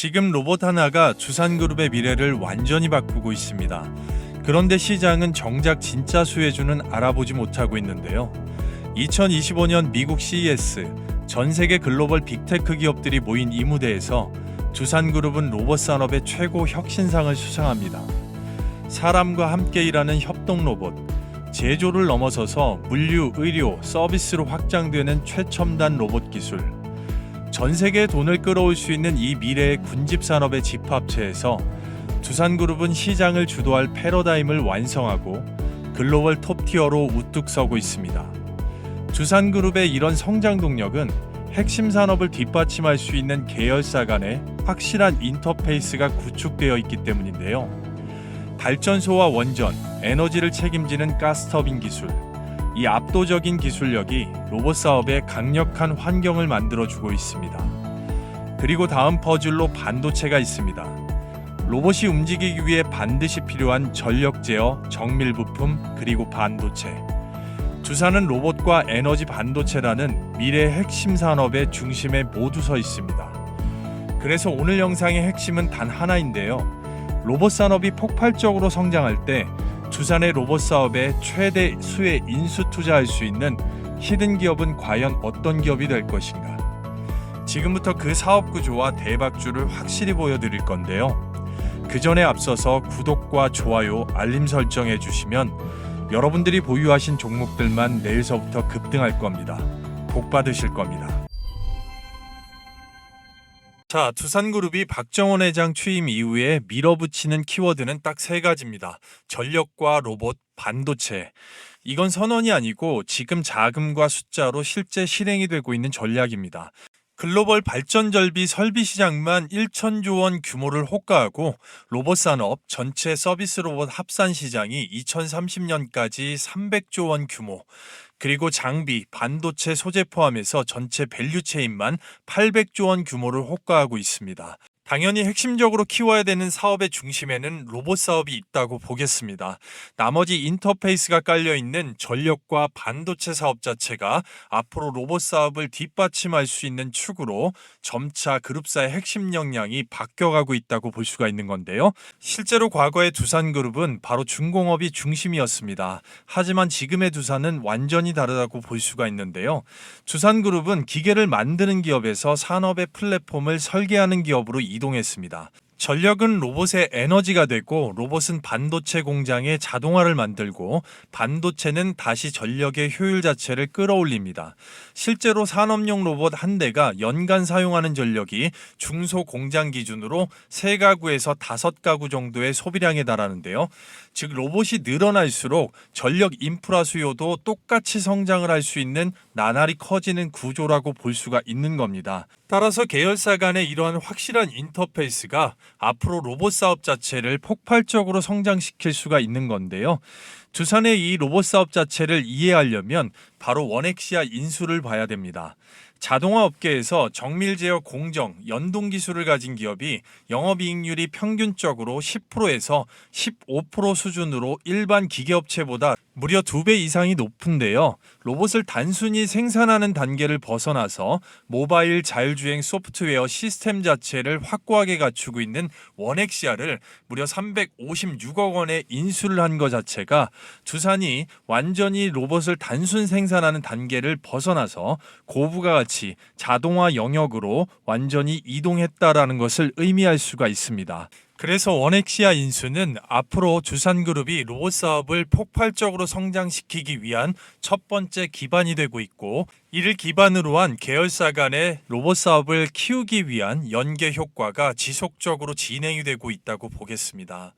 지금 로봇 하나가 두산그룹의 미래를 완전히 바꾸고 있습니다. 그런데 시장은 정작 진짜 수혜주는 알아보지 못하고 있는데요. 2025년 미국 CES, 전 세계 글로벌 빅테크 기업들이 모인 이 무대에서 두산그룹은 로봇 산업의 최고 혁신상을 수상합니다. 사람과 함께 일하는 협동 로봇, 제조를 넘어서서 물류, 의료, 서비스로 확장되는 최첨단 로봇 기술. 전 세계의 돈을 끌어올 수 있는 이 미래의 군집 산업의 집합체에서 두산그룹은 시장을 주도할 패러다임을 완성하고 글로벌 톱티어로 우뚝 서고 있습니다. 두산그룹의 이런 성장 동력은 핵심 산업을 뒷받침할 수 있는 계열사 간의 확실한 인터페이스가 구축되어 있기 때문인데요. 발전소와 원전, 에너지를 책임지는 가스터빈 기술, 이 압도적인 기술력이 로봇 사업에 강력한 환경을 만들어주고 있습니다. 그리고 다음 퍼즐로 반도체가 있습니다. 로봇이 움직이기 위해 반드시 필요한 전력 제어, 정밀 부품, 그리고 반도체. 두산은 로봇과 에너지 반도체라는 미래의 핵심 산업의 중심에 모두 서 있습니다. 그래서 오늘 영상의 핵심은 단 하나인데요. 로봇 산업이 폭발적으로 성장할 때 두산의 로봇 사업에 최대 수의 인수 투자할 수 있는 히든 기업은 과연 어떤 기업이 될 것인가? 지금부터 그 사업 구조와 대박주를 확실히 보여드릴 건데요. 그 전에 앞서서 구독과 좋아요, 알림 설정해 주시면 여러분들이 보유하신 종목들만 내일서부터 급등할 겁니다. 복 받으실 겁니다. 자, 두산그룹이 박정원 회장 취임 이후에 밀어붙이는 키워드는 딱 세 가지입니다. 전력과 로봇, 반도체. 이건 선언이 아니고 지금 자금과 숫자로 실제 실행이 되고 있는 전략입니다. 글로벌 발전절비 설비 시장만 1천조 원 규모를 호가하고 로봇 산업 전체 서비스 로봇 합산 시장이 2030년까지 300조 원 규모, 그리고 장비, 반도체 소재 포함해서 전체 밸류체인만 800조 원 규모를 호가하고 있습니다. 당연히 핵심적으로 키워야 되는 사업의 중심에는 로봇 사업이 있다고 보겠습니다. 나머지 인터페이스가 깔려있는 전력과 반도체 사업 자체가 앞으로 로봇 사업을 뒷받침할 수 있는 축으로 점차 그룹사의 핵심 역량이 바뀌어가고 있다고 볼 수가 있는 건데요. 실제로 과거의 두산그룹은 바로 중공업이 중심이었습니다. 하지만 지금의 두산은 완전히 다르다고 볼 수가 있는데요. 두산그룹은 기계를 만드는 기업에서 산업의 플랫폼을 설계하는 기업으로 이동했습니다. 전력은 로봇의 에너지가 되고 로봇은 반도체 공장의 자동화를 만들고 반도체는 다시 전력의 효율 자체를 끌어올립니다. 실제로 산업용 로봇 한 대가 연간 사용하는 전력이 중소공장 기준으로 3가구에서 5가구 정도의 소비량에 달하는데요. 즉 로봇이 늘어날수록 전력 인프라 수요도 똑같이 성장을 할 수 있는 나날이 커지는 구조라고 볼 수가 있는 겁니다. 따라서 계열사 간의 이러한 확실한 인터페이스가 앞으로 로봇 사업 자체를 폭발적으로 성장시킬 수가 있는 건데요. 두산의 이 로봇 사업 자체를 이해하려면 바로 원엑시아 인수를 봐야 됩니다. 자동화 업계에서 정밀 제어 공정, 연동 기술을 가진 기업이 영업이익률이 평균적으로 10%에서 15% 수준으로 일반 기계업체보다 무려 2배 이상이 높은데요. 로봇을 단순히 생산하는 단계를 벗어나서 모바일 자율주행 소프트웨어 시스템 자체를 확고하게 갖추고 있는 원엑시아를 무려 356억 원에 인수를 한 것 자체가 두산이 완전히 로봇을 단순 생산하는 단계를 벗어나서 고부가 가치 자동화 영역으로 완전히 이동했다라는 것을 의미할 수가 있습니다. 그래서 원엑시아 인수는 앞으로 두산그룹이 로봇 사업을 폭발적으로 성장시키기 위한 첫 번째 기반이 되고 있고, 이를 기반으로 한 계열사 간의 로봇 사업을 키우기 위한 연계 효과가 지속적으로 진행이 되고 있다고 보겠습니다.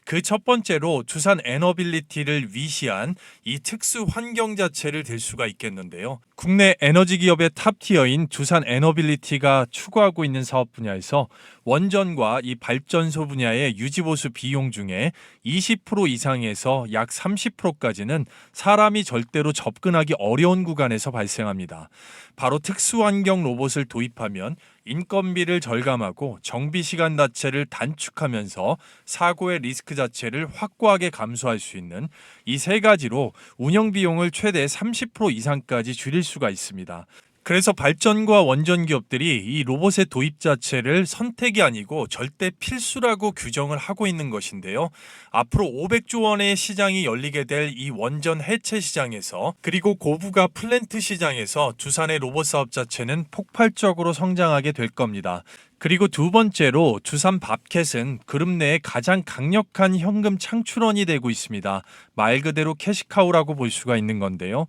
그 첫 번째로 두산 에너빌리티를 위시한 이 특수 환경 자체를 들 수가 있겠는데요. 국내 에너지 기업의 탑티어인 두산 에너빌리티가 추구하고 있는 사업 분야에서 원전과 이 발전소 분야의 유지보수 비용 중에 20% 이상에서 약 30%까지는 사람이 절대로 접근하기 어려운 구간에서 발생합니다. 바로 특수환경 로봇을 도입하면 인건비를 절감하고 정비 시간 자체를 단축하면서 사고의 리스크 자체를 확고하게 감소할 수 있는 이 세 가지로 운영 비용을 최대 30% 이상까지 줄일 수가 있습니다. 그래서 발전과 원전 기업들이 이 로봇의 도입 자체를 선택이 아니고 절대 필수라고 규정을 하고 있는 것인데요. 앞으로 500조 원의 시장이 열리게 될 이 원전 해체 시장에서, 그리고 고부가 플랜트 시장에서 두산의 로봇 사업 자체는 폭발적으로 성장하게 될 겁니다. 그리고 두 번째로 두산 밥캣은 그룹 내에 가장 강력한 현금 창출원이 되고 있습니다. 말 그대로 캐시카우라고 볼 수가 있는 건데요.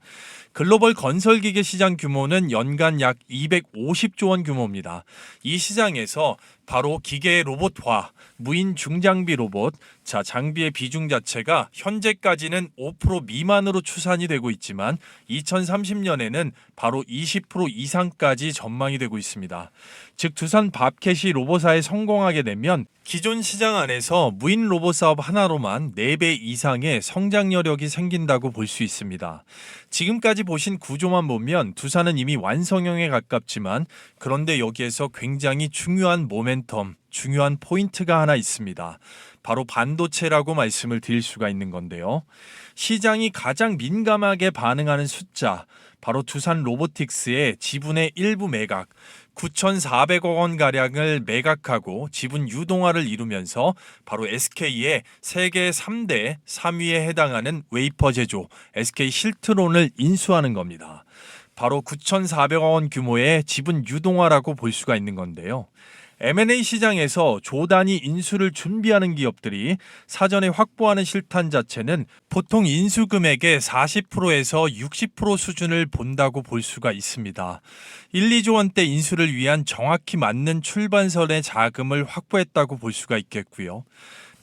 글로벌 건설기계 시장 규모는 연간 약 250조 원 규모입니다. 이 시장에서 바로 기계의 로봇화, 무인 중장비 로봇, 장비의 비중 자체가 현재까지는 5% 미만으로 추산이 되고 있지만 2030년에는 바로 20% 이상까지 전망이 되고 있습니다. 즉 두산 밥캣이 로봇화에 성공하게 되면 기존 시장 안에서 무인 로봇 사업 하나로만 4배 이상의 성장 여력이 생긴다고 볼 수 있습니다. 지금까지 보신 구조만 보면 두산은 이미 완성형에 가깝지만, 그런데 여기에서 굉장히 중요한 모멘텀, 중요한 포인트가 하나 있습니다. 바로 반도체라고 말씀을 드릴 수가 있는 건데요. 시장이 가장 민감하게 반응하는 숫자, 바로 두산 로보틱스의 지분의 일부 매각, 9,400억 원가량을 매각하고 지분 유동화를 이루면서 바로 SK의 세계 3대 3위에 해당하는 웨이퍼 제조 SK 실트론을 인수하는 겁니다. 바로 9,400억 원 규모의 지분 유동화라고 볼 수가 있는 건데요. M&A 시장에서 조단위 인수를 준비하는 기업들이 사전에 확보하는 실탄 자체는 보통 인수 금액의 40%에서 60% 수준을 본다고 볼 수가 있습니다. 1, 2조 원대 인수를 위한 정확히 맞는 출발선의 자금을 확보했다고 볼 수가 있겠고요.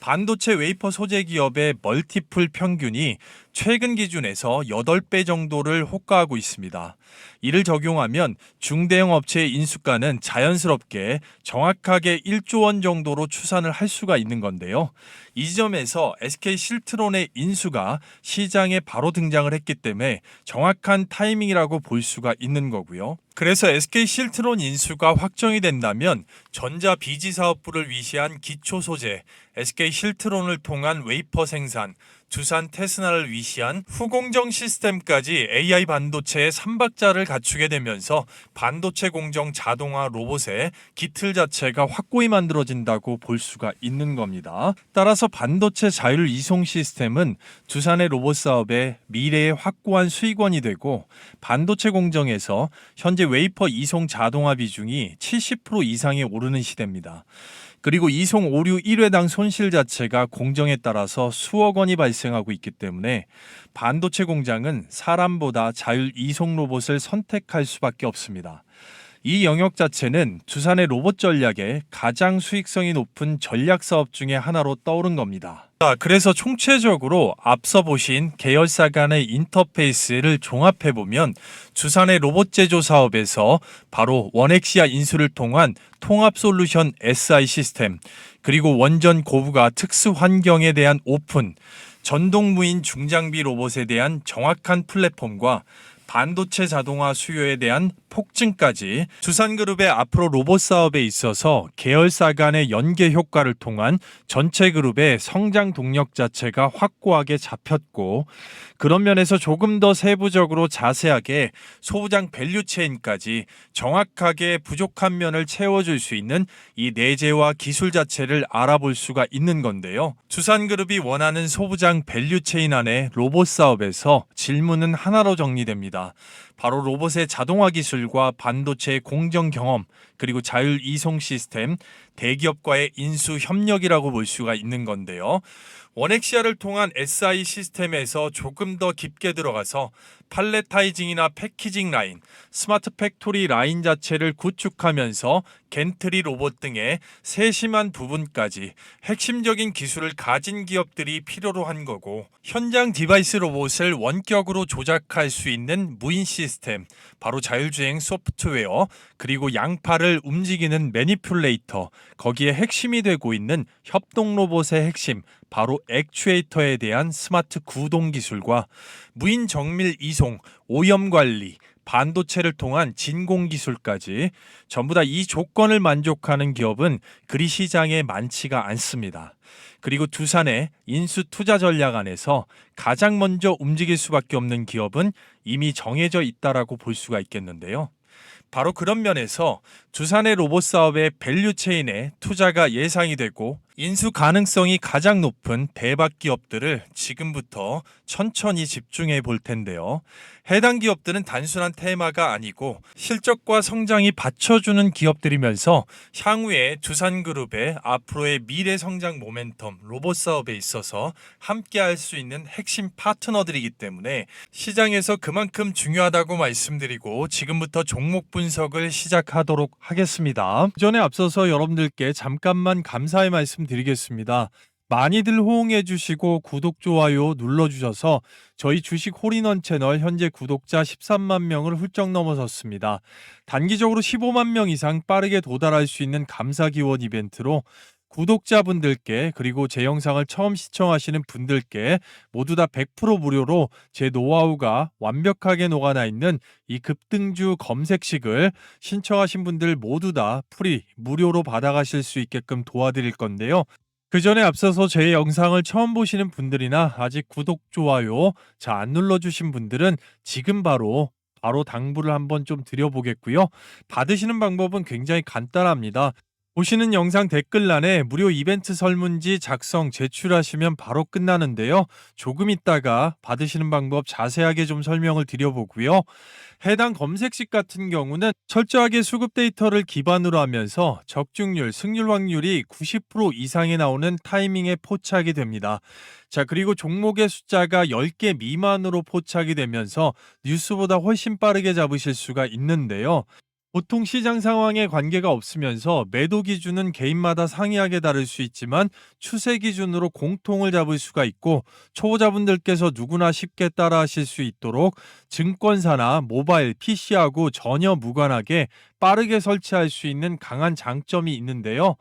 반도체 웨이퍼 소재 기업의 멀티플 평균이 최근 기준에서 8배 정도를 호가하고 있습니다. 이를 적용하면 중대형 업체의 인수가는 자연스럽게 정확하게 1조 원 정도로 추산을 할 수가 있는 건데요. 이 지점에서 SK 실트론의 인수가 시장에 바로 등장을 했기 때문에 정확한 타이밍이라고 볼 수가 있는 거고요. 그래서 SK 실트론 인수가 확정이 된다면 전자 비지 사업부를 위시한 기초 소재, SK 실트론을 통한 웨이퍼 생산, 두산 테스나를 위시한 후공정 시스템까지 AI 반도체의 3박자를 갖추게 되면서 반도체 공정 자동화 로봇의 기틀 자체가 확고히 만들어진다고 볼 수가 있는 겁니다. 따라서 반도체 자율 이송 시스템은 두산의 로봇 사업의 미래의 확고한 수익원이 되고, 반도체 공정에서 현재 웨이퍼 이송 자동화 비중이 70% 이상에 오르는 시대입니다. 그리고 이송 오류 1회당 손실 자체가 공정에 따라서 수억 원이 발생하고 있기 때문에 반도체 공장은 사람보다 자율 이송 로봇을 선택할 수밖에 없습니다. 이 영역 자체는 두산의 로봇 전략의 가장 수익성이 높은 전략 사업 중에 하나로 떠오른 겁니다. 그래서 총체적으로 앞서 보신 계열사 간의 인터페이스를 종합해보면 두산의 로봇 제조 사업에서 바로 원엑시아 인수를 통한 통합 솔루션 SI 시스템, 그리고 원전 고부가 특수 환경에 대한 오픈, 전동 무인 중장비 로봇에 대한 정확한 플랫폼과 반도체 자동화 수요에 대한 폭증까지 두산그룹의 앞으로 로봇 사업에 있어서 계열사 간의 연계 효과를 통한 전체 그룹의 성장 동력 자체가 확고하게 잡혔고, 그런 면에서 조금 더 세부적으로 자세하게 소부장 밸류체인까지 정확하게 부족한 면을 채워줄 수 있는 이 내재와 기술 자체를 알아볼 수가 있는 건데요. 두산그룹이 원하는 소부장 밸류체인 안에 로봇 사업에서 질문은 하나로 정리됩니다. 바로 로봇의 자동화 기술과 반도체의 공정 경험, 그리고 자율 이송 시스템, 대기업과의 인수 협력이라고 볼 수가 있는 건데요. 원엑시아를 통한 SI 시스템에서 조금 더 깊게 들어가서 팔레타이징이나 패키징 라인, 스마트 팩토리 라인 자체를 구축하면서 겐트리 로봇 등의 세심한 부분까지 핵심적인 기술을 가진 기업들이 필요로 한 거고, 현장 디바이스 로봇을 원격으로 조작할 수 있는 무인 시스템, 바로 자율주행 소프트웨어, 그리고 양팔을 움직이는 매니퓰레이터, 거기에 핵심이 되고 있는 협동 로봇의 핵심, 바로 액추에이터에 대한 스마트 구동 기술과 무인 정밀 이송, 오염 관리, 반도체를 통한 진공 기술까지 전부 다 이 조건을 만족하는 기업은 그리 시장에 많지가 않습니다. 그리고 두산의 인수 투자 전략 안에서 가장 먼저 움직일 수밖에 없는 기업은 이미 정해져 있다라고 볼 수가 있겠는데요. 바로 그런 면에서 두산의 로봇 사업의 밸류체인에 투자가 예상이 되고 인수 가능성이 가장 높은 대박 기업들을 지금부터 천천히 집중해 볼 텐데요. 해당 기업들은 단순한 테마가 아니고 실적과 성장이 받쳐주는 기업들이면서 향후에 두산그룹의 앞으로의 미래 성장 모멘텀 로봇 사업에 있어서 함께 할 수 있는 핵심 파트너들이기 때문에 시장에서 그만큼 중요하다고 말씀드리고 지금부터 종목 분석을 시작하도록 하겠습니다. 그 전에 앞서서 여러분들께 잠깐만 감사의 말씀 드리겠습니다. 많이들 호응해 주시고 구독, 좋아요 눌러주셔서 저희 주식 홀인원 채널 현재 구독자 13만 명을 훌쩍 넘어섰습니다. 단기적으로 15만 명 이상 빠르게 도달할 수 있는 감사 기원 이벤트로 구독자분들께 그리고 제 영상을 처음 시청하시는 분들께 모두 다 100% 무료로 제 노하우가 완벽하게 녹아나 있는 이 급등주 검색식을 신청하신 분들 모두 다 프리 무료로 받아가실 수 있게끔 도와드릴 건데요. 그 전에 앞서서 제 영상을 처음 보시는 분들이나 아직 구독, 좋아요 안 눌러주신 분들은 지금 바로 당부를 한번 좀 드려보겠고요. 받으시는 방법은 굉장히 간단합니다. 보시는 영상 댓글란에 무료 이벤트 설문지 작성 제출하시면 바로 끝나는데요. 조금 있다가 받으시는 방법 자세하게 좀 설명을 드려보고요. 해당 검색식 같은 경우는 철저하게 수급 데이터를 기반으로 하면서 적중률, 승률 확률이 90% 이상이 나오는 타이밍에 포착이 됩니다. 자, 그리고 종목의 숫자가 10개 미만으로 포착이 되면서 뉴스보다 훨씬 빠르게 잡으실 수가 있는데요. 보통 시장 상황에 관계가 없으면서 매도 기준은 개인마다 상이하게 다를 수 있지만 추세 기준으로 공통을 잡을 수가 있고 초보자분들께서 누구나 쉽게 따라하실 수 있도록 증권사나 모바일, PC하고 전혀 무관하게 빠르게 설치할 수 있는 강한 장점이 있는데요.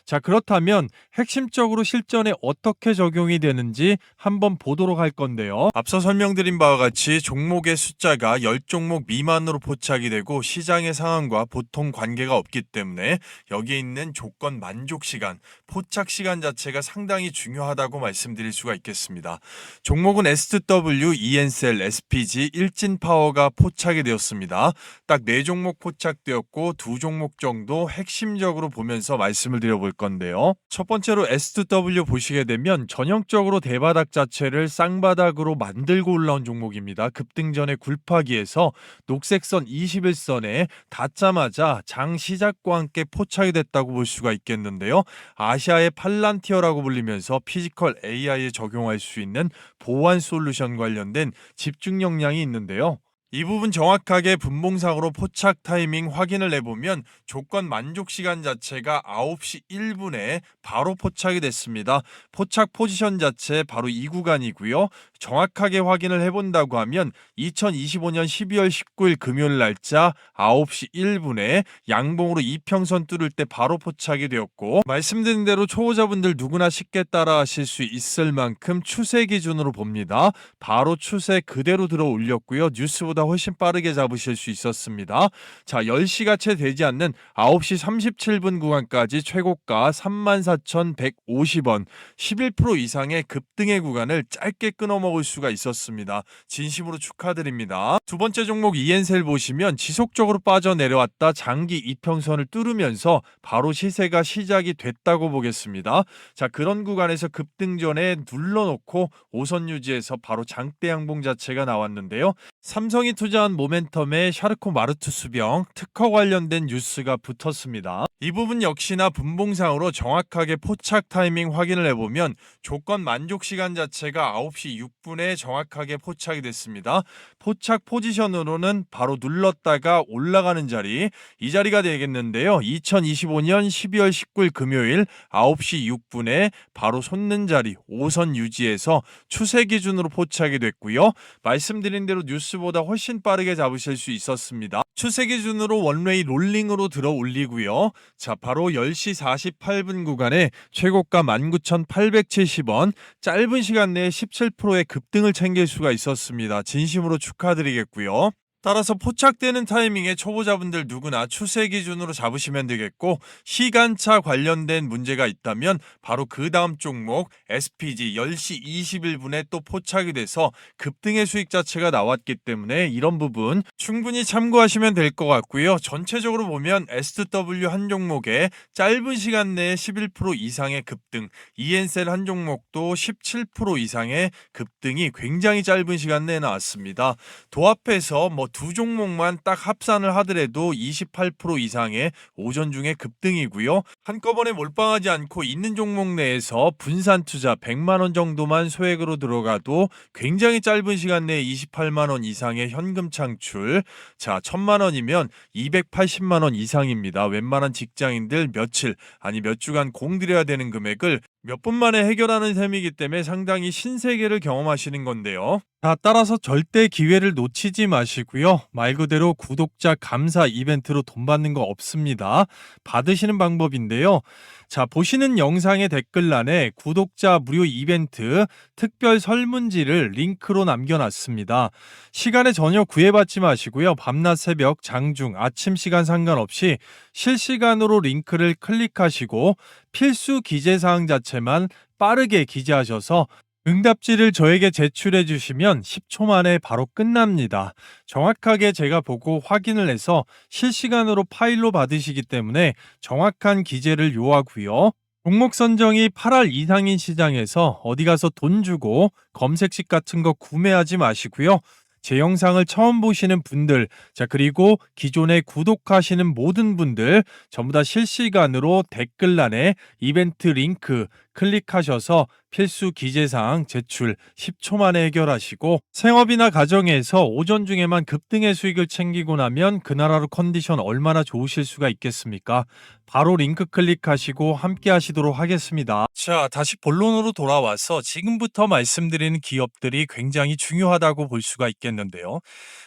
자, 그렇다면 핵심적으로 실전에 어떻게 적용이 되는지 한번 보도록 할 건데요. 앞서 설명드린 바와 같이 종목의 숫자가 10종목 미만으로 포착이 되고 시장의 상황과 보통 관계가 없기 때문에 여기에 있는 조건 만족 시간, 포착 시간 자체가 상당히 중요하다고 말씀드릴 수가 있겠습니다. 종목은 SW, ENCell, SPG, 일진파워가 포착이 되었습니다. 딱 4종목 포착되었고 2종목 정도 핵심적으로 보면서 말씀을 드려볼 건데요. 첫 번째로 S2W 보시게 되면 전형적으로 대바닥 자체를 쌍바닥으로 만들고 올라온 종목입니다. 급등 전에 굴파기에서 녹색선 21선에 닿자마자 장 시작과 함께 포착이 됐다고 볼 수가 있겠는데요. 아시아의 팔란티어라고 불리면서 피지컬 AI에 적용할 수 있는 보안 솔루션 관련된 집중 역량이 있는데요. 이 부분 정확하게 분봉상으로 포착 타이밍 확인을 해보면 조건 만족 시간 자체가 9시 1분에 바로 포착이 됐습니다. 포착 포지션 자체 바로 이 구간이고요. 정확하게 확인을 해본다고 하면 2025년 12월 19일 금요일 날짜 9시 1분에 양봉으로 이평선 뚫을 때 바로 포착이 되었고 말씀드린 대로 초보자분들 누구나 쉽게 따라 하실 수 있을 만큼 추세 기준으로 봅니다. 바로 추세 그대로 들어 올렸고요. 뉴스보다 훨씬 빠르게 잡으실 수 있었습니다. 자, 10시가 채 되지 않는 9시 37분 구간까지 최고가 34,150원 11% 이상의 급등의 구간을 짧게 끊어먹을 수가 있었습니다. 진심으로 축하드립니다. 두 번째 종목 ENCell 보시면 지속적으로 빠져내려왔다 장기 이평선을 뚫으면서 바로 시세가 시작이 됐다고 보겠습니다. 자, 그런 구간에서 급등 전에 눌러놓고 5선 유지해서 바로 장대 양봉 자체가 나왔는데요. 삼성이 투자한 모멘텀에 샤르코 마르투 수병 특허 관련된 뉴스가 붙었습니다. 이 부분 역시나 분봉상으로 정확하게 포착 타이밍 확인을 해보면 조건 만족 시간 자체가 9시 6분에 정확하게 포착이 됐습니다. 포착 포지션으로는 바로 눌렀다가 올라가는 자리, 이 자리가 되겠는데요. 2025년 12월 19일 금요일 9시 6분에 바로 솟는 자리 5선 유지해서 추세 기준으로 포착이 됐고요. 말씀드린 대로 뉴스보다 훨씬 빠르게 잡으실 수 있었습니다. 추세 기준으로 원웨이 롤링으로 들어 올리고요. 자, 바로 10시 48분 구간에 최고가 19,870원, 짧은 시간 내에 17%의 급등을 챙길 수가 있었습니다. 진심으로 축하드리겠고요. 따라서 포착되는 타이밍에 초보자분들 누구나 추세 기준으로 잡으시면 되겠고, 시간차 관련된 문제가 있다면 바로 그 다음 종목 SPG 10시 21분에 또 포착이 돼서 급등의 수익 자체가 나왔기 때문에 이런 부분 충분히 참고하시면 될 것 같고요. 전체적으로 보면 S2W 한 종목에 짧은 시간 내에 11% 이상의 급등, ENCell 한 종목도 17% 이상의 급등이 굉장히 짧은 시간 내에 나왔습니다. 도합해서 뭐 두 종목만 딱 합산을 하더라도 28% 이상의 오전 중에 급등이고요. 한꺼번에 몰빵하지 않고 있는 종목 내에서 분산 투자 100만 원 정도만 소액으로 들어가도 굉장히 짧은 시간 내에 28만 원 이상의 현금 창출. 자, 1000만 원이면 280만 원 이상입니다. 웬만한 직장인들 며칠 아니 몇 주간 공들여야 되는 금액을 몇 분 만에 해결하는 셈이기 때문에 상당히 신세계를 경험하시는 건데요. 자, 따라서 절대 기회를 놓치지 마시고요. 말 그대로 구독자 감사 이벤트로 돈 받는 거 없습니다. 받으시는 방법인데요. 자, 보시는 영상의 댓글란에 구독자 무료 이벤트 특별 설문지를 링크로 남겨놨습니다. 시간에 전혀 구애받지 마시고요. 밤낮 새벽 장중 아침 시간 상관없이 실시간으로 링크를 클릭하시고 필수 기재사항 자체만 빠르게 기재하셔서 응답지를 저에게 제출해 주시면 10초 만에 바로 끝납니다. 정확하게 제가 보고 확인을 해서 실시간으로 파일로 받으시기 때문에 정확한 기재를 요하고요. 종목 선정이 8할 이상인 시장에서 어디 가서 돈 주고 검색식 같은 거 구매하지 마시고요. 제 영상을 처음 보시는 분들, 자, 그리고 기존에 구독하시는 모든 분들 전부 다 실시간으로 댓글란에 이벤트 링크 클릭하셔서 필수 기재사항 제출 10초 만에 해결하시고, 생업이나 가정에서 오전 중에만 급등의 수익을 챙기고 나면 그 나라로 컨디션 얼마나 좋으실 수가 있겠습니까? 바로 링크 클릭하시고 함께 하시도록 하겠습니다. 자, 다시 본론으로 돌아와서 지금부터 말씀드리는 기업들이 굉장히 중요하다고 볼 수가 있겠는데요.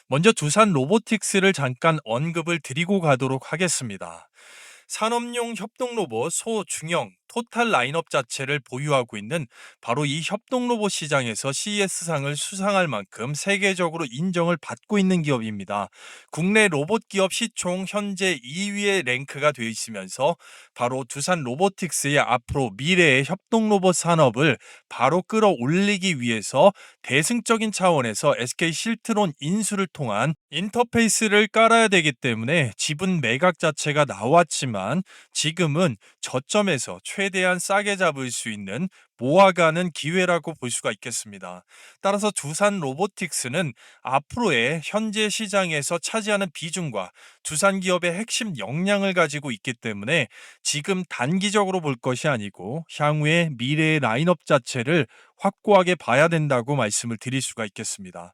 먼저 두산 로보틱스를 잠깐 언급을 드리고 가도록 하겠습니다. 산업용 협동 로봇 소중형 토탈 라인업 자체를 보유하고 있는 바로 이 협동 로봇 시장에서 CES상을 수상할 만큼 세계적으로 인정을 받고 있는 기업입니다. 국내 로봇 기업 시총 현재 2위에 랭크가 되어 있으면서 바로 두산 로보틱스의 앞으로 미래의 협동 로봇 산업을 바로 끌어올리기 위해서 대승적인 차원에서 SK 실트론 인수를 통한 인터페이스를 깔아야 되기 때문에 지분 매각 자체가 나왔지만 지금은 저점에서 최대한 싸게 잡을 수 있는 모아가는 기회라고 볼 수가 있겠습니다. 따라서 두산 로보틱스는 앞으로의 현재 시장에서 차지하는 비중과 두산 기업의 핵심 역량을 가지고 있기 때문에 지금 단기적으로 볼 것이 아니고 향후의 미래의 라인업 자체를 확고하게 봐야 된다고 말씀을 드릴 수가 있겠습니다.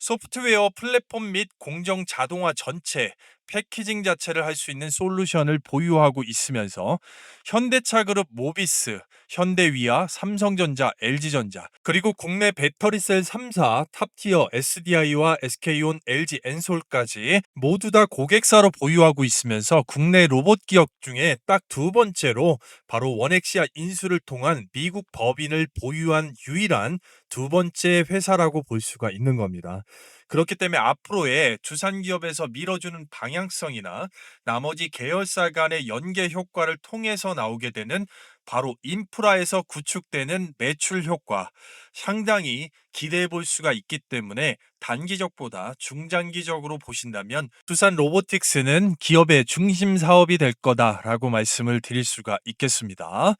소프트웨어 플랫폼 및 공정 자동화 전체 패키징 자체를 할 수 있는 솔루션을 보유하고 있으면서 현대차그룹 모비스, 현대위아, 삼성전자, LG전자, 그리고 국내 배터리셀 3사 탑티어 SDI와 SK온, LG 엔솔까지 모두 다 고객사로 보유하고 있으면서 국내 로봇 기업 중에 딱 두 번째로 바로 원엑시아 인수를 통한 미국 법인을 보유한 유일한 두 번째 회사라고 볼 수가 있는 겁니다. 그렇기 때문에 앞으로의 두산 기업에서 밀어주는 방향성이나 나머지 계열사 간의 연계 효과를 통해서 나오게 되는 바로 인프라에서 구축되는 매출 효과, 상당히 기대해 볼 수가 있기 때문에 단기적보다 중장기적으로 보신다면 두산 로보틱스는 기업의 중심 사업이 될 거다라고 말씀을 드릴 수가 있겠습니다.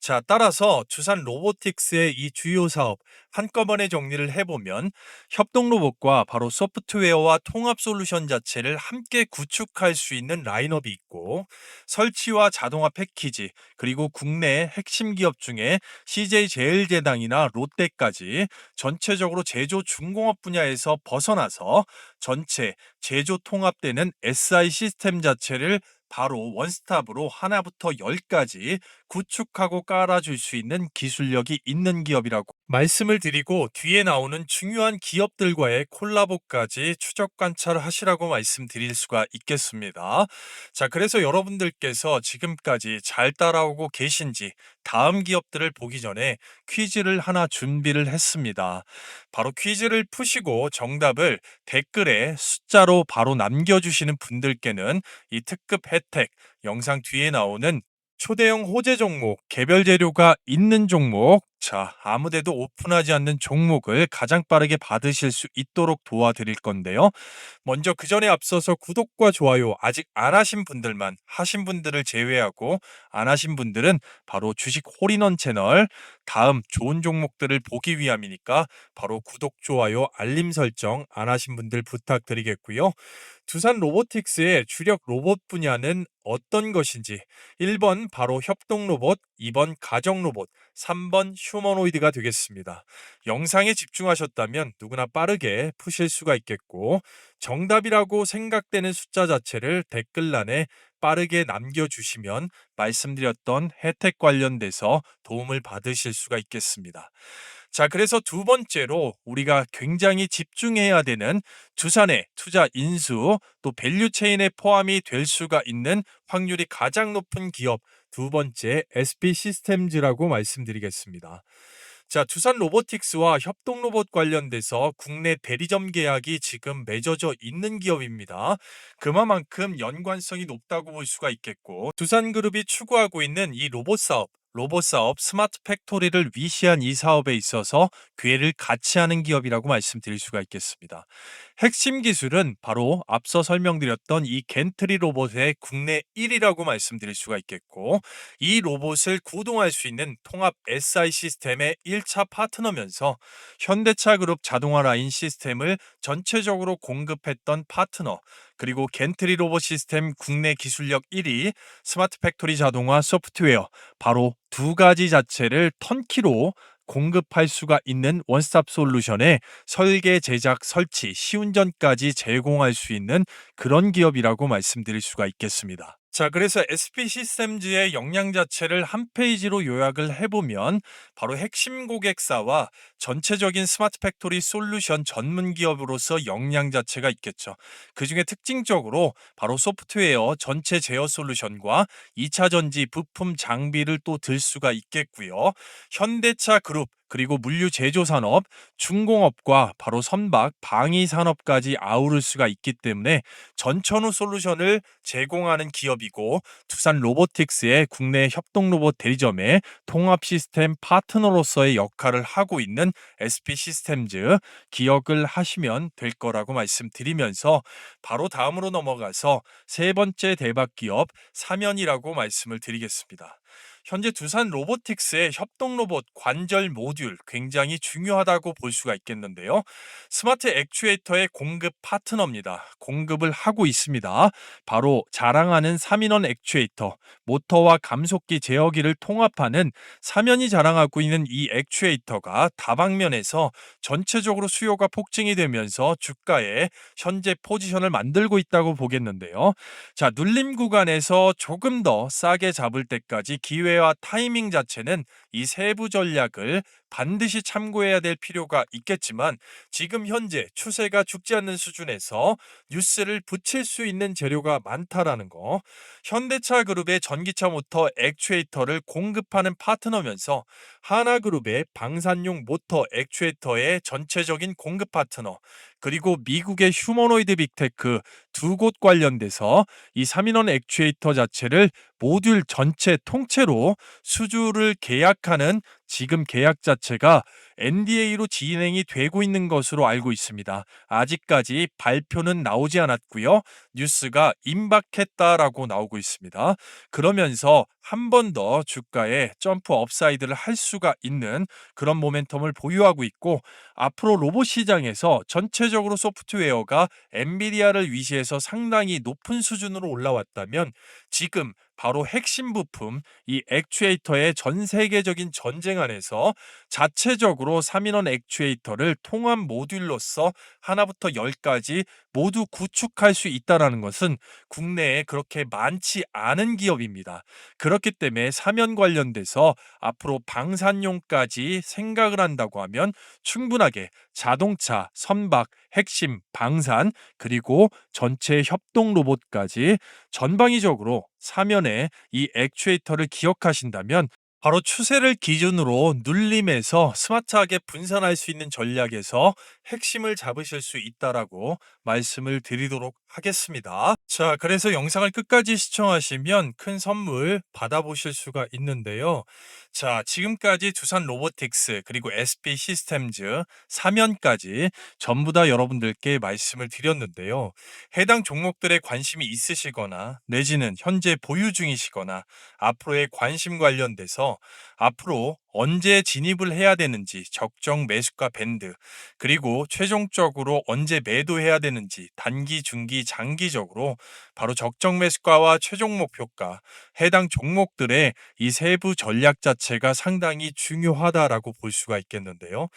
자, 따라서 두산 로보틱스의 이 주요 사업 한꺼번에 정리를 해보면 협동 로봇과 바로 소프트웨어와 통합 솔루션 자체를 함께 구축할 수 있는 라인업이 있고, 설치와 자동화 패키지, 그리고 국내 핵심 기업 중에 CJ제일제당이나 롯데까지 전체적으로 제조 중공업 분야에서 벗어나서 전체 제조 통합되는 SI 시스템 자체를 바로 원스톱으로 하나부터 열까지 구축하고 깔아줄 수 있는 기술력이 있는 기업이라고 말씀을 드리고, 뒤에 나오는 중요한 기업들과의 콜라보까지 추적 관찰하시라고 말씀드릴 수가 있겠습니다. 자, 그래서 여러분들께서 지금까지 잘 따라오고 계신지 다음 기업들을 보기 전에 퀴즈를 하나 준비를 했습니다. 바로 퀴즈를 푸시고 정답을 댓글에 숫자로 바로 남겨주시는 분들께는 이 특급 혜택, 영상 뒤에 나오는 초대형 호재 종목, 개별 재료가 있는 종목, 자, 아무데도 오픈하지 않는 종목을 가장 빠르게 받으실 수 있도록 도와드릴 건데요. 먼저 그 전에 앞서서 구독과 좋아요 아직 안 하신 분들만, 하신 분들을 제외하고 안 하신 분들은 바로 주식 홀인원 채널, 다음 좋은 종목들을 보기 위함이니까 바로 구독, 좋아요, 알림 설정 안 하신 분들 부탁드리겠고요. 두산 로보틱스의 주력 로봇 분야는 어떤 것인지, 1번 바로 협동 로봇, 2번 가정 로봇, 3번 휴머노이드가 되겠습니다. 영상에 집중하셨다면 누구나 빠르게 푸실 수가 있겠고, 정답이라고 생각되는 숫자 자체를 댓글란에 빠르게 남겨주시면 말씀드렸던 혜택 관련돼서 도움을 받으실 수가 있겠습니다. 자, 그래서 두 번째로 우리가 굉장히 집중해야 되는 두산의 투자 인수, 또 밸류 체인에 포함이 될 수가 있는 확률이 가장 높은 기업, 두 번째 SP 시스템즈라고 말씀드리겠습니다. 자, 두산 로보틱스와 협동 로봇 관련돼서 국내 대리점 계약이 지금 맺어져 있는 기업입니다. 그만큼 연관성이 높다고 볼 수가 있겠고, 두산그룹이 추구하고 있는 이 로봇 사업 스마트 팩토리를 위시한 이 사업에 있어서 기회를 같이 하는 기업이라고 말씀드릴 수가 있겠습니다. 핵심 기술은 바로 앞서 설명드렸던 이 겐트리 로봇의 국내 1위라고 말씀드릴 수가 있겠고, 이 로봇을 구동할 수 있는 통합 SI 시스템의 1차 파트너면서 현대차 그룹 자동화 라인 시스템을 전체적으로 공급했던 파트너, 그리고 겐트리 로봇 시스템 국내 기술력 1위, 스마트 팩토리 자동화 소프트웨어, 바로 두 가지 자체를 턴키로 공급할 수가 있는 원스톱 솔루션에 설계, 제작, 설치, 시운전까지 제공할 수 있는 그런 기업이라고 말씀드릴 수가 있겠습니다. 자, 그래서 SP 시스템즈의 역량 자체를 한 페이지로 요약을 해보면 바로 핵심 고객사와 전체적인 스마트 팩토리 솔루션 전문 기업으로서 역량 자체가 있겠죠. 그 중에 특징적으로 바로 소프트웨어 전체 제어 솔루션과 2차 전지 부품 장비를 또 들 수가 있겠고요. 현대차 그룹, 그리고 물류 제조 산업, 중공업과 바로 선박, 방위 산업까지 아우를 수가 있기 때문에 전천후 솔루션을 제공하는 기업이고, 두산 로보틱스의 국내 협동 로봇 대리점의 통합 시스템 파트너로서의 역할을 하고 있는 SP 시스템즈, 기억을 하시면 될 거라고 말씀드리면서 바로 다음으로 넘어가서 세 번째 대박 기업 사면이라고 말씀을 드리겠습니다. 현재 두산 로보틱스의 협동 로봇 관절 모듈 굉장히 중요하다고 볼 수가 있겠는데요. 스마트 액추에이터의 공급 파트너입니다. 공급을 하고 있습니다. 바로 자랑하는 3인원 액추에이터, 모터와 감속기 제어기를 통합하는 사면이 자랑하고 있는 이 액추에이터가 다방면에서 전체적으로 수요가 폭증이 되면서 주가에 현재 포지션을 만들고 있다고 보겠는데요. 자, 눌림 구간에서 조금 더 싸게 잡을 때까지 기회와 타이밍 자체는 이 세부 전략을 반드시 참고해야 될 필요가 있겠지만, 지금 현재 추세가 죽지 않는 수준에서 뉴스를 붙일 수 있는 재료가 많다라는 거, 현대차 그룹의 전기차 모터 액추에이터를 공급하는 파트너면서 하나그룹의 방산용 모터 액추에이터의 전체적인 공급 파트너, 그리고 미국의 휴머노이드 빅테크 두 곳 관련돼서 이 3인원 액추에이터 자체를 모듈 전체 통째로 수주를 계약하는 지금 계약 자체가 NDA로 진행이 되고 있는 것으로 알고 있습니다. 아직까지 발표는 나오지 않았고요. 뉴스가 임박했다라고 나오고 있습니다. 그러면서 한 번 더 주가에 점프 업사이드를 할 수가 있는 그런 모멘텀을 보유하고 있고, 앞으로 로봇 시장에서 전체적으로 소프트웨어가 엔비디아를 위시해서 상당히 높은 수준으로 올라왔다면, 지금 바로 핵심 부품 이 액추에이터의 전 세계적인 전쟁 안에서 자체적으로 3인원 액추에이터를 통합 모듈로서 하나부터 열까지 모두 구축할 수 있다라는 것은 국내에 그렇게 많지 않은 기업입니다. 그렇기 때문에 사면 관련돼서 앞으로 방산용까지 생각을 한다고 하면 충분하게 자동차, 선박, 핵심, 방산, 그리고 전체 협동 로봇까지 전방위적으로 사면에 이 액추에이터를 기억하신다면 바로 추세를 기준으로 눌림에서 스마트하게 분산할 수 있는 전략에서 핵심을 잡으실 수 있다라고 말씀을 드리도록 하겠습니다. 자, 그래서 영상을 끝까지 시청하시면 큰 선물 받아보실 수가 있는데요. 자, 지금까지 두산 로보틱스 그리고 SP 시스템즈 사면까지 전부 다 여러분들께 말씀을 드렸는데요. 해당 종목들에 관심이 있으시거나 내지는 현재 보유 중이시거나 앞으로의 관심 관련돼서 앞으로 언제 진입을 해야 되는지 적정 매수가 밴드 그리고 최종적으로 언제 매도해야 되는지 단기, 중기, 장기적으로 바로 적정 매수가와 최종 목표가 해당 종목들의 이 세부 전략 자체가 상당히 중요하다라고 볼 수가 있겠는데요.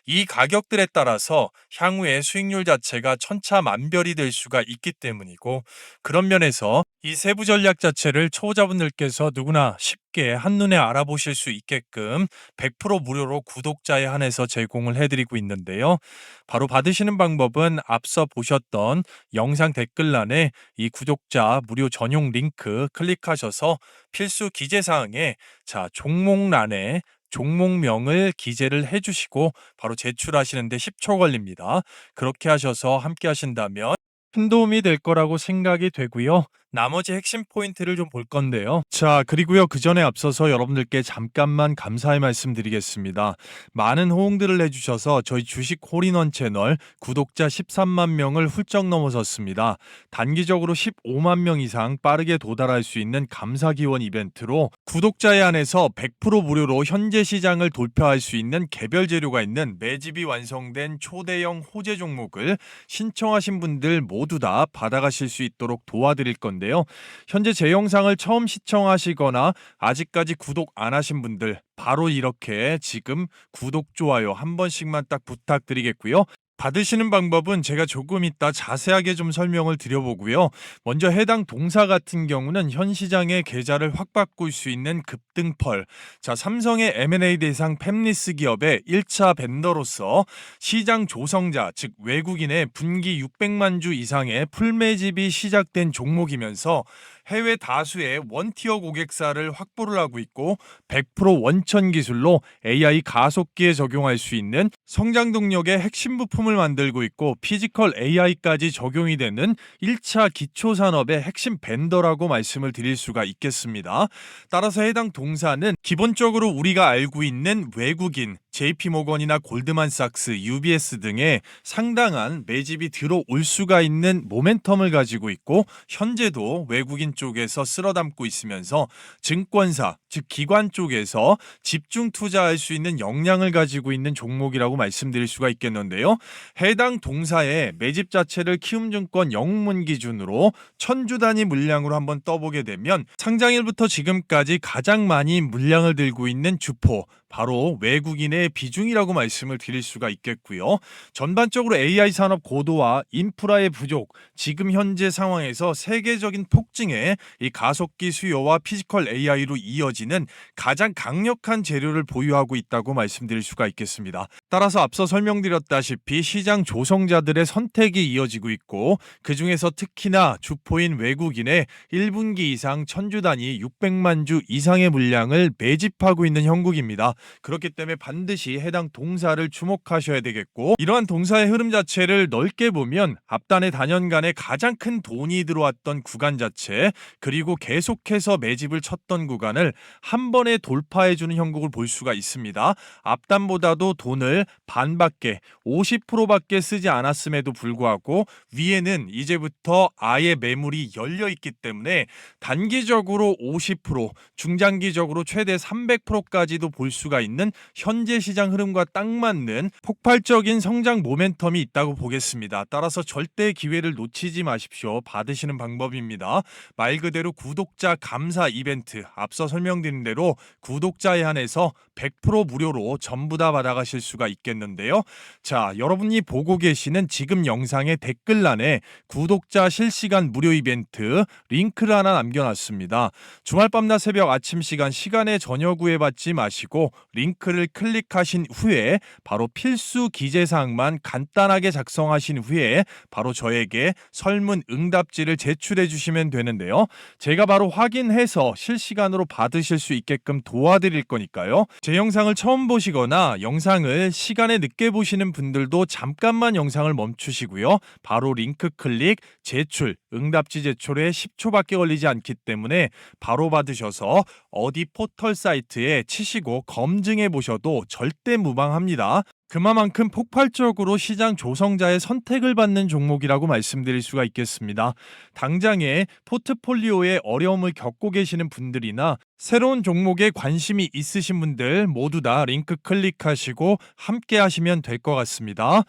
이 가격들에 따라서 향후의 수익률 자체가 천차만별이 될 수가 있기 때문이고 그런 면에서 이 세부 전략 자체를 초보자분들께서 누구나 쉽게 한눈에 알아보실 수 있게끔 100% 무료로 구독자에 한해서 제공을 해드리고 있는데요. 바로 받으시는 방법은 앞서 보셨던 영상 댓글란에 이 구독자 무료 전용 링크 클릭하셔서 필수 기재사항에 자 종목란에 종목명을 기재를 해주시고 바로 제출하시는데 10초 걸립니다. 그렇게 하셔서 함께 하신다면 큰 도움이 될 거라고 생각이 되고요. 나머지 핵심 포인트를 좀 볼 건데요. 자, 그리고요. 그 전에 앞서서 여러분들께 잠깐만 감사의 말씀 드리겠습니다. 많은 호응들을 해주셔서 저희 주식 홀인원 채널 구독자 13만 명을 훌쩍 넘어섰습니다. 단기적으로 15만 명 이상 빠르게 도달할 수 있는 감사 기원 이벤트로 구독자에 한해서 100% 무료로 현재 시장을 돌파할 수 있는 개별 재료가 있는 매집이 완성된 초대형 호재 종목을 신청하신 분들 모두 다 받아가실 수 있도록 도와드릴 건데요. 현재 제 영상을 처음 시청하시거나 아직까지 구독 안 하신 분들 바로 이렇게 지금 구독, 좋아요 한 번씩만 딱 부탁드리겠고요. 받으시는 방법은 제가 조금 이따 자세하게 좀 설명을 드려보고요. 먼저 해당 동사 같은 경우는 현 시장의 계좌를 확 바꿀 수 있는 급등펄. 자, 삼성의 M&A 대상 팹리스 기업의 1차 벤더로서 시장 조성자, 즉 외국인의 분기 600만 주 이상의 풀매집이 시작된 종목이면서 해외 다수의 원티어 고객사를 확보를 하고 있고 100% 원천 기술로 AI 가속기에 적용할 수 있는 성장 동력의 핵심 부품을 만들고 있고 피지컬 AI까지 적용이 되는 1차 기초 산업의 핵심 벤더라고 말씀을 드릴 수가 있겠습니다. 따라서 해당 동사는 기본적으로 우리가 알고 있는 외국인 JP모건이나 골드만삭스, UBS 등의 상당한 매집이 들어올 수가 있는 모멘텀을 가지고 있고 현재도 외국인 쪽에서 쓸어담고 있으면서 증권사, 즉 기관 쪽에서 집중 투자할 수 있는 역량을 가지고 있는 종목이라고 말씀드릴 수가 있겠는데요. 해당 동사의 매집 자체를 키움증권 영문 기준으로 1000주 단위 물량으로 한번 떠보게 되면 상장일부터 지금까지 가장 많이 물량을 들고 있는 주포 바로 외국인의 비중이라고 말씀을 드릴 수가 있겠고요. 전반적으로 AI 산업 고도화, 인프라의 부족, 지금 현재 상황에서 세계적인 폭증에 이 가속기 수요와 피지컬 AI로 이어지는 가장 강력한 재료를 보유하고 있다고 말씀드릴 수가 있겠습니다. 따라서 앞서 설명드렸다시피 시장 조성자들의 선택이 이어지고 있고 그 중에서 특히나 주포인 외국인의 1분기 이상 1000주 단위 600만 주 이상의 물량을 매집하고 있는 형국입니다. 그렇기 때문에 반드시 해당 동사를 주목하셔야 되겠고 이러한 동사의 흐름 자체를 넓게 보면 앞단의 단연간에 가장 큰 돈이 들어왔던 구간 자체 그리고 계속해서 매집을 쳤던 구간을 한 번에 돌파해주는 형국을 볼 수가 있습니다. 앞단보다도 돈을 반밖에 50%밖에 쓰지 않았음에도 불구하고 위에는 이제부터 아예 매물이 열려 있기 때문에 단기적으로 50%, 중장기적으로 최대 300%까지도 볼 수가 있는 현재 시장 흐름과 딱 맞는 폭발적인 성장 모멘텀이 있다고 보겠습니다. 따라서 절대 기회를 놓치지 마십시오. 받으시는 방법입니다. 말 그대로 구독자 감사 이벤트 앞서 설명드린 대로 구독자에 한해서 100% 무료로 전부 다 받아가실 수가 있겠는데요. 자, 여러분이 보고 계시는 지금 영상의 댓글란에 구독자 실시간 무료 이벤트 링크를 하나 남겨놨습니다. 주말밤낮 새벽 아침 시간에 전혀 구애받지 마시고 링크를 클릭하신 후에 바로 필수 기재사항만 간단하게 작성하신 후에 바로 저에게 설문 응답지를 제출해 주시면 되는데요. 제가 바로 확인해서 실시간으로 받으실 수 있게끔 도와드릴 거니까요. 제 영상을 처음 보시거나 영상을 시간에 늦게 보시는 분들도 잠깐만 영상을 멈추시고요. 바로 링크 클릭, 제출, 응답지 제출에 10초밖에 걸리지 않기 때문에 바로 받으셔서 어디 포털 사이트에 치시고 검증해 보셔도 절대 무방합니다. 그만큼 폭발적으로 시장 조성자의 선택을 받는 종목이라고 말씀드릴 수가 있겠습니다. 당장에 포트폴리오에 어려움을 겪고 계시는 분들이나 새로운 종목에 관심이 있으신 분들 모두 다 링크 클릭하시고 함께 하시면 될 것 같습니다.